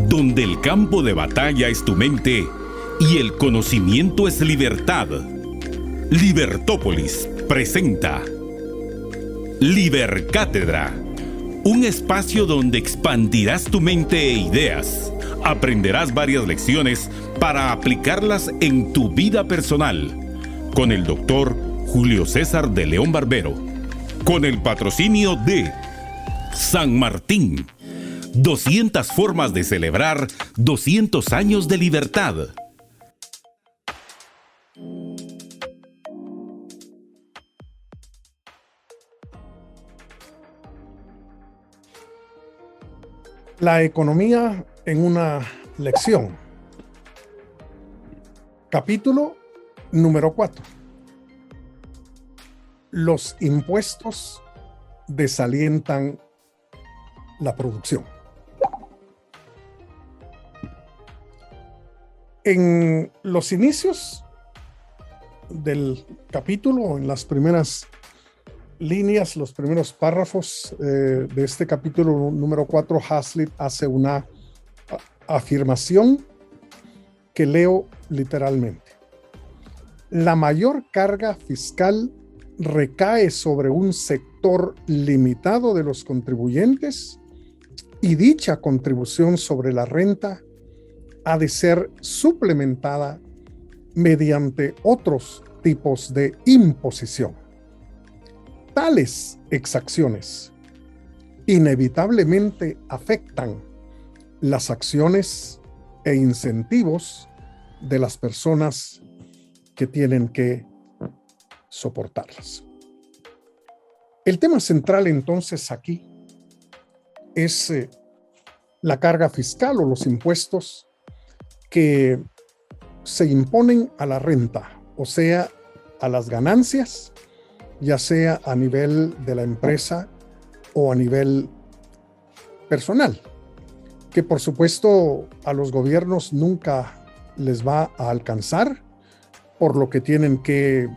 donde el campo de batalla es tu mente y el conocimiento es libertad. Libertópolis presenta Libercátedra, un espacio donde expandirás tu mente e ideas, aprenderás varias lecciones para aplicarlas en tu vida personal, con el doctor Julio César de León Barbero, con el patrocinio de San Martín, 200 formas de celebrar 200 años de libertad. La economía en una lección. Capítulo número 4. Los impuestos desalientan la producción. En los inicios del capítulo, en las primeras líneas, los primeros párrafos de este capítulo número 4, Hazlitt hace una afirmación que leo literalmente. La mayor carga fiscal recae sobre un sector limitado de los contribuyentes y dicha contribución sobre la renta ha de ser suplementada mediante otros tipos de imposición. Tales exacciones inevitablemente afectan las acciones e incentivos de las personas que tienen que soportarlas. El tema central entonces aquí es la carga fiscal o los impuestos que se imponen a la renta, o sea, a las ganancias, ya sea a nivel de la empresa o a nivel personal, que por supuesto a los gobiernos nunca les va a alcanzar, por lo que tienen que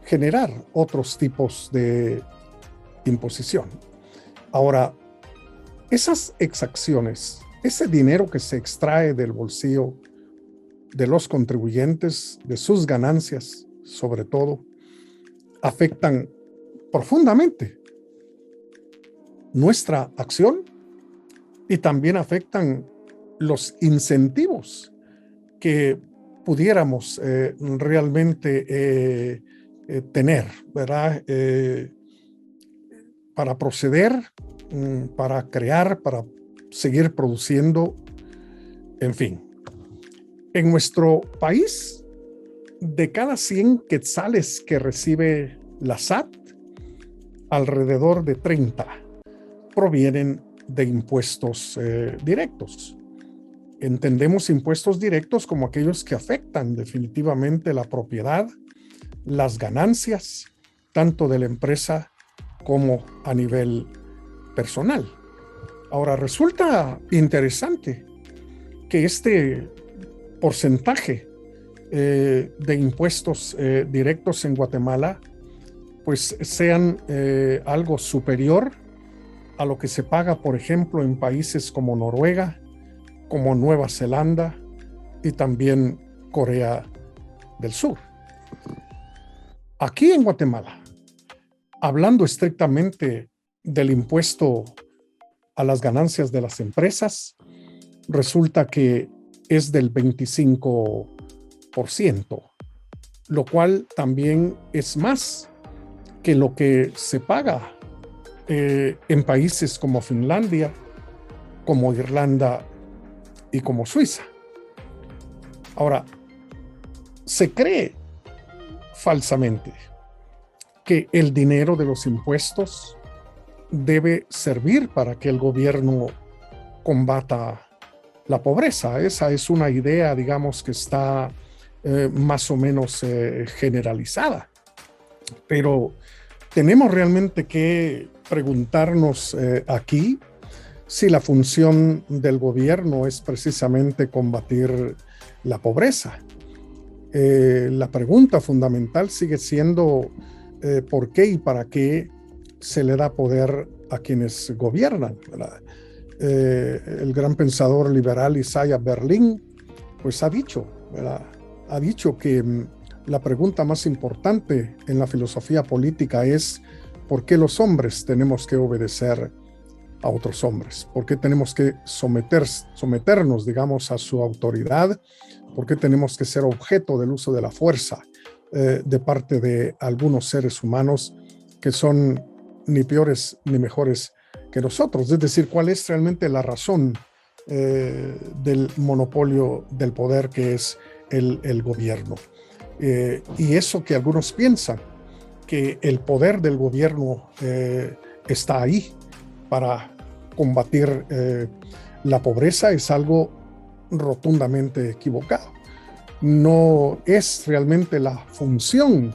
generar otros tipos de imposición. Ahora, esas exacciones, ese dinero que se extrae del bolsillo de los contribuyentes, de sus ganancias, sobre todo, afectan profundamente nuestra acción y también afectan los incentivos que pudiéramos realmente tener, ¿verdad? Para proceder, para crear, para seguir produciendo, en fin. En nuestro país, de cada 100 quetzales que recibe la SAT, alrededor de 30 provienen de impuestos directos. Entendemos impuestos directos como aquellos que afectan definitivamente la propiedad, las ganancias, tanto de la empresa como a nivel personal. Ahora, resulta interesante que este porcentaje de impuestos directos en Guatemala pues sean algo superior a lo que se paga, por ejemplo, en países como Noruega, como Nueva Zelanda y también Corea del Sur. Aquí en Guatemala, hablando estrictamente del impuesto a las ganancias de las empresas, resulta que es del 25%, lo cual también es más que lo que se paga en países como Finlandia, como Irlanda y como Suiza. Ahora, se cree falsamente que el dinero de los impuestos debe servir para que el gobierno combata la pobreza. Esa es una idea, digamos, que está más o menos generalizada. Pero tenemos realmente que preguntarnos aquí si la función del gobierno es precisamente combatir la pobreza. La pregunta fundamental sigue siendo ¿por qué y para qué se le da poder a quienes gobiernan, ¿verdad? el gran pensador liberal Isaiah Berlin, pues ha dicho, ¿verdad? Ha dicho que la pregunta más importante en la filosofía política es ¿por qué los hombres tenemos que obedecer a otros hombres? ¿Por qué tenemos que someternos, digamos, a su autoridad? ¿Por qué tenemos que ser objeto del uso de la fuerza de parte de algunos seres humanos que son ni peores ni mejores que nosotros? Es decir, ¿cuál es realmente la razón del monopolio del poder que es el gobierno? Y eso que algunos piensan, que el poder del gobierno está ahí para combatir la pobreza, es algo rotundamente equivocado. No es realmente la función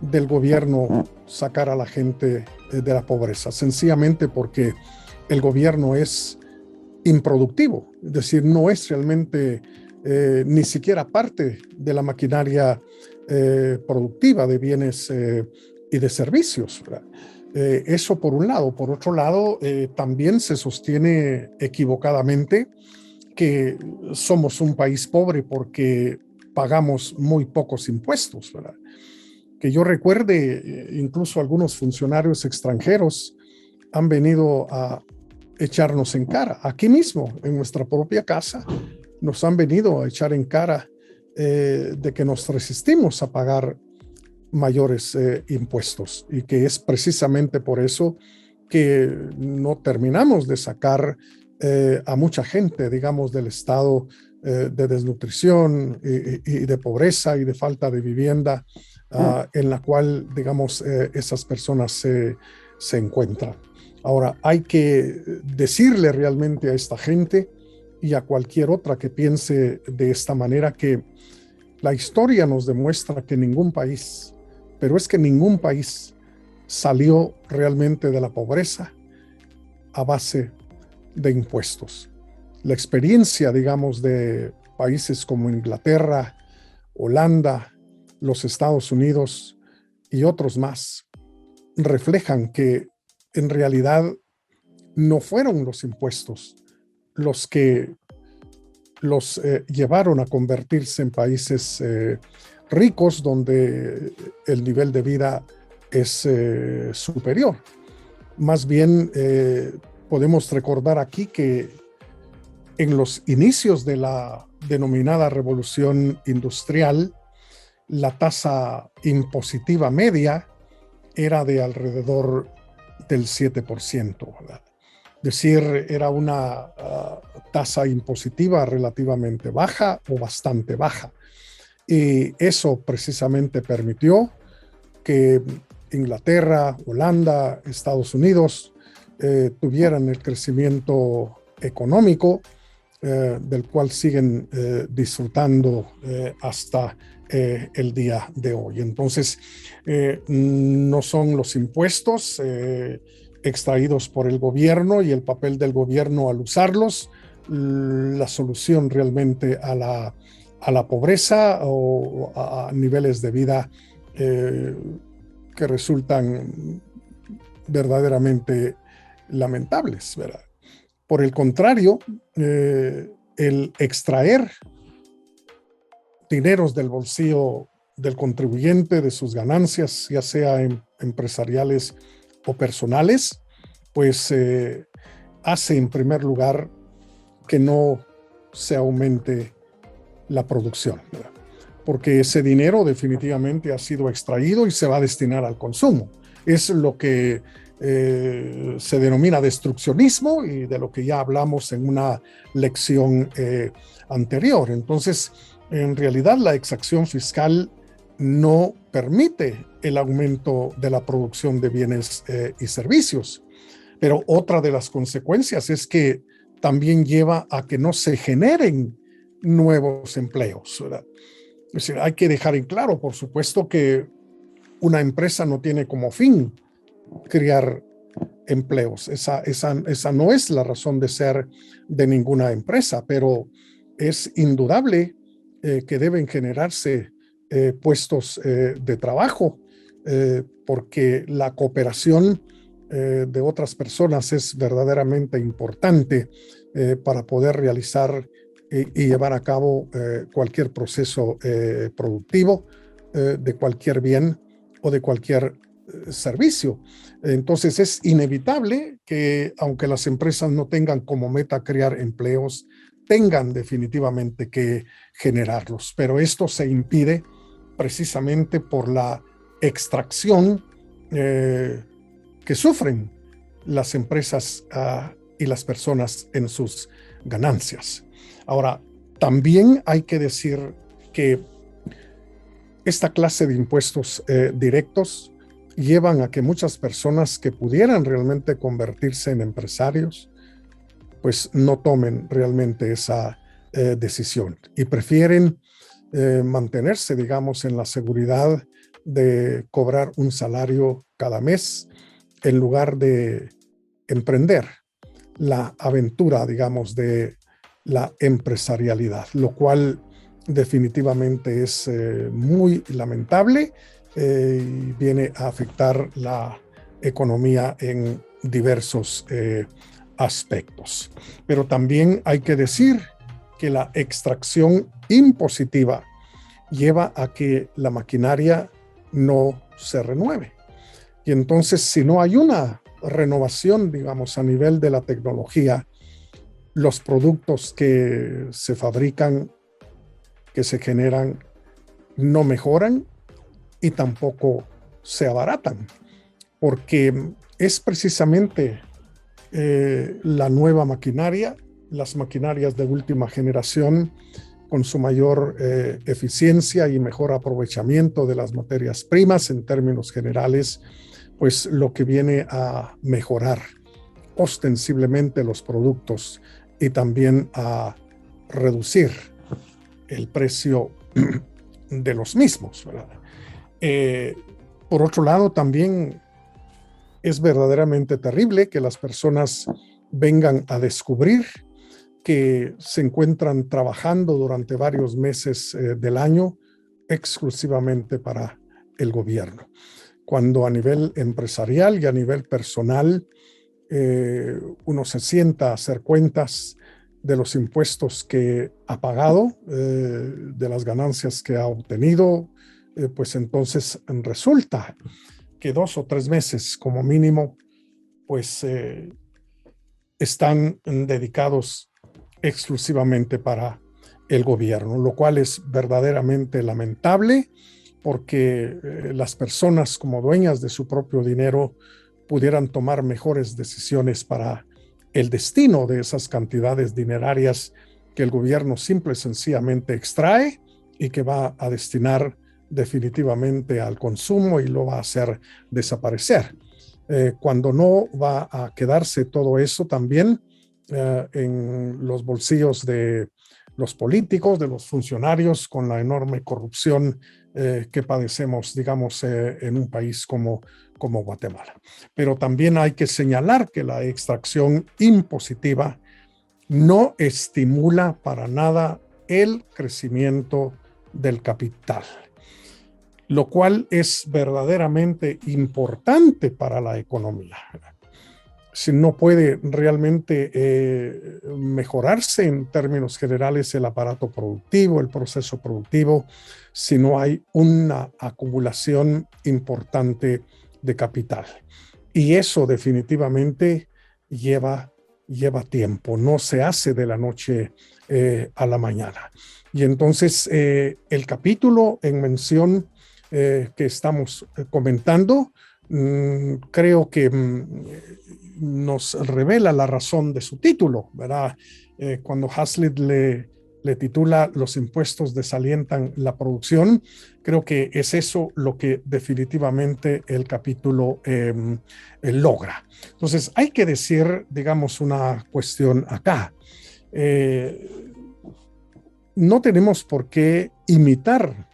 del gobierno sacar a la gente de la pobreza, sencillamente porque el gobierno es improductivo, es decir, no es realmente ni siquiera parte de la maquinaria productiva de bienes y de servicios, ¿verdad? Eso por un lado. Por otro lado, también se sostiene equivocadamente que somos un país pobre porque pagamos muy pocos impuestos, ¿verdad? Que yo recuerde, incluso algunos funcionarios extranjeros han venido a echarnos en cara, aquí mismo, en nuestra propia casa, nos han venido a echar en cara de que nos resistimos a pagar mayores impuestos, y que es precisamente por eso que no terminamos de sacar a mucha gente, digamos, del estado de desnutrición y de pobreza y de falta de vivienda en la cual, digamos, esas personas se encuentran. Ahora, hay que decirle realmente a esta gente y a cualquier otra que piense de esta manera que la historia nos demuestra que ningún país, pero es que ningún país salió realmente de la pobreza a base de impuestos. La experiencia, digamos, de países como Inglaterra, Holanda, los Estados Unidos y otros más reflejan que en realidad no fueron los impuestos los que los llevaron a convertirse en países ricos donde el nivel de vida es superior. Más bien podemos recordar aquí que en los inicios de la denominada revolución industrial, la tasa impositiva media era de alrededor del 7%, ¿verdad? Es decir, era una tasa impositiva relativamente baja o bastante baja. Y eso precisamente permitió que Inglaterra, Holanda, Estados Unidos tuvieran el crecimiento económico del cual siguen disfrutando hasta el día de hoy. Entonces, no son los impuestos extraídos por el gobierno y el papel del gobierno al usarlos la solución realmente a la pobreza o a niveles de vida que resultan verdaderamente lamentables, ¿verdad? Por el contrario, el extraer dineros del bolsillo del contribuyente, de sus ganancias, ya sea empresariales o personales, pues hace en primer lugar que no se aumente la producción, ¿verdad? Porque ese dinero definitivamente ha sido extraído y se va a destinar al consumo. Es lo que se denomina destruccionismo y de lo que ya hablamos en una lección anterior. Entonces, en realidad la exacción fiscal no permite el aumento de la producción de bienes y servicios. Pero otra de las consecuencias es que también lleva a que no se generen nuevos empleos, ¿verdad? Es decir, hay que dejar en claro, por supuesto, que una empresa no tiene como fin crear empleos. Esa no es la razón de ser de ninguna empresa, pero es indudable que deben generarse puestos de trabajo, porque la cooperación de otras personas es verdaderamente importante para poder realizar y llevar a cabo cualquier proceso productivo de cualquier bien o de cualquier servicio. Entonces es inevitable que aunque las empresas no tengan como meta crear empleos, tengan definitivamente que generarlos, pero esto se impide precisamente por la extracción que sufren las empresas y las personas en sus ganancias. Ahora, también hay que decir que esta clase de impuestos directos llevan a que muchas personas que pudieran realmente convertirse en empresarios, pues no tomen realmente esa decisión y prefieren mantenerse, digamos, en la seguridad de cobrar un salario cada mes en lugar de emprender la aventura, digamos, de la empresarialidad, lo cual definitivamente es muy lamentable y viene a afectar la economía en diversos aspectos. Pero también hay que decir que la extracción impositiva lleva a que la maquinaria no se renueve. Y entonces, si no hay una renovación, digamos, a nivel de la tecnología, los productos que se fabrican, que se generan, no mejoran y tampoco se abaratan, porque es precisamente la nueva maquinaria, las maquinarias de última generación, con su mayor eficiencia y mejor aprovechamiento de las materias primas en términos generales, pues lo que viene a mejorar ostensiblemente los productos y también a reducir el precio de los mismos, ¿verdad? Por otro lado, también es verdaderamente terrible que las personas vengan a descubrir que se encuentran trabajando durante varios meses del año exclusivamente para el gobierno, cuando a nivel empresarial y a nivel personal uno se sienta a hacer cuentas de los impuestos que ha pagado, de las ganancias que ha obtenido, pues entonces resulta que 2 o 3 meses como mínimo, pues están dedicados exclusivamente para el gobierno, lo cual es verdaderamente lamentable porque las personas como dueñas de su propio dinero pudieran tomar mejores decisiones para el destino de esas cantidades dinerarias que el gobierno simple y sencillamente extrae y que va a destinar definitivamente al consumo y lo va a hacer desaparecer. Cuando no va a quedarse todo eso también en los bolsillos de los políticos, de los funcionarios, con la enorme corrupción que padecemos, digamos, en un país como Guatemala. Pero también hay que señalar que la extracción impositiva no estimula para nada el crecimiento del capital, lo cual es verdaderamente importante para la economía. Si no puede realmente mejorarse en términos generales el aparato productivo, el proceso productivo, si no hay una acumulación importante de capital. Y eso definitivamente lleva tiempo, no se hace de la noche a la mañana. Y entonces el capítulo en mención que estamos comentando, creo que nos revela la razón de su título, ¿verdad? Cuando Hazlitt le titula Los impuestos desalientan la producción, creo que es eso lo que definitivamente el capítulo logra. Entonces, hay que decir, digamos, una cuestión acá. No tenemos por qué imitar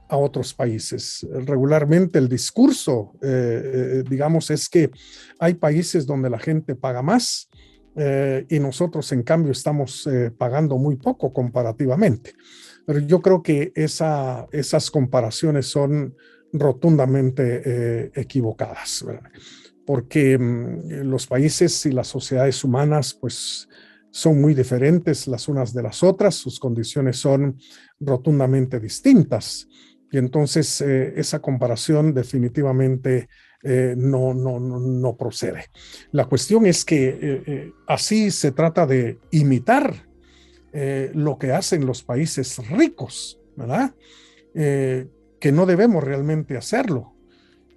a otros países. Regularmente el discurso, digamos, es que hay países donde la gente paga más y nosotros, en cambio, estamos pagando muy poco comparativamente. Pero yo creo que esas comparaciones son rotundamente equivocadas, ¿verdad? porque los países y las sociedades humanas pues son muy diferentes las unas de las otras, sus condiciones son rotundamente distintas. Y entonces esa comparación definitivamente no procede. La cuestión es que así se trata de imitar lo que hacen los países ricos, ¿verdad? Que no debemos realmente hacerlo.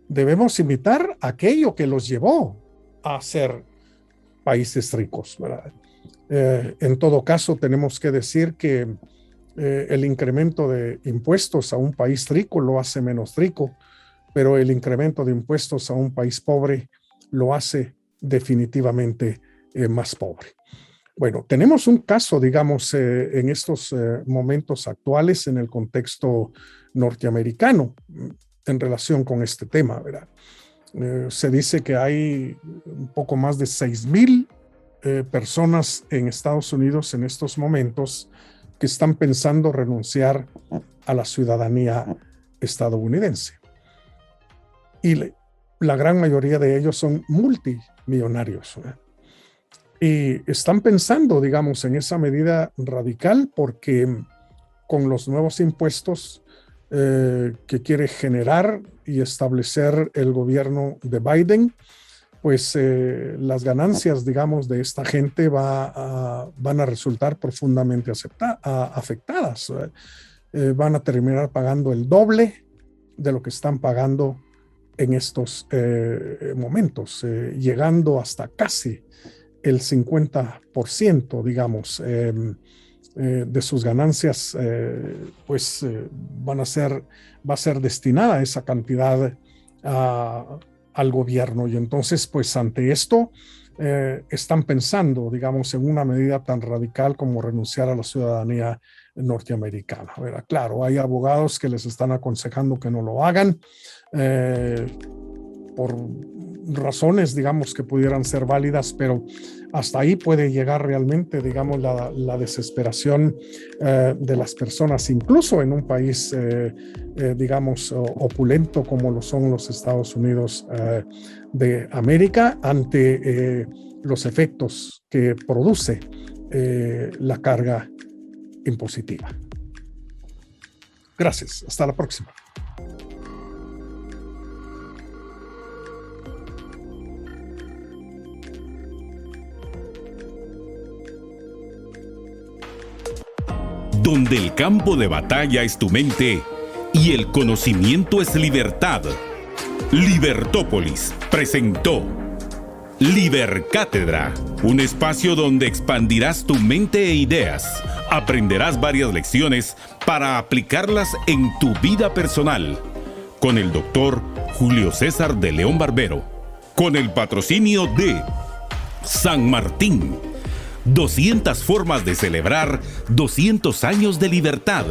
Debemos imitar aquello que los llevó a ser países ricos, ¿verdad? En todo caso, tenemos que decir que el incremento de impuestos a un país rico lo hace menos rico, pero el incremento de impuestos a un país pobre lo hace definitivamente más pobre. Bueno, tenemos un caso, digamos, en estos momentos actuales en el contexto norteamericano en relación con este tema, ¿verdad? Se dice que hay un poco más de 6,000 personas en Estados Unidos en estos momentos que están pensando renunciar a la ciudadanía estadounidense. Y la gran mayoría de ellos son multimillonarios, ¿verdad? Y están pensando, digamos, en esa medida radical porque con los nuevos impuestos que quiere generar y establecer el gobierno de Biden, pues las ganancias, digamos, de esta gente van a resultar profundamente afectadas. Van a terminar pagando el doble de lo que están pagando en estos momentos, llegando hasta casi el 50%, digamos, de sus ganancias, pues va a ser destinada esa cantidad al gobierno. Y entonces, pues ante esto, están pensando, digamos, en una medida tan radical como renunciar a la ciudadanía norteamericana, ¿verdad? Claro, hay abogados que les están aconsejando que no lo hagan por razones, digamos, que pudieran ser válidas, pero hasta ahí puede llegar realmente, digamos, la desesperación de las personas, incluso en un país, digamos, opulento como lo son los Estados Unidos de América, ante los efectos que produce la carga impositiva. Gracias. Hasta la próxima. Donde el campo de batalla es tu mente y el conocimiento es libertad. Libertópolis presentó Libercátedra, un espacio donde expandirás tu mente e ideas, aprenderás varias lecciones para aplicarlas en tu vida personal, con el doctor Julio César de León Barbero, con el patrocinio de San Martín. 200 formas de celebrar 200 años de libertad.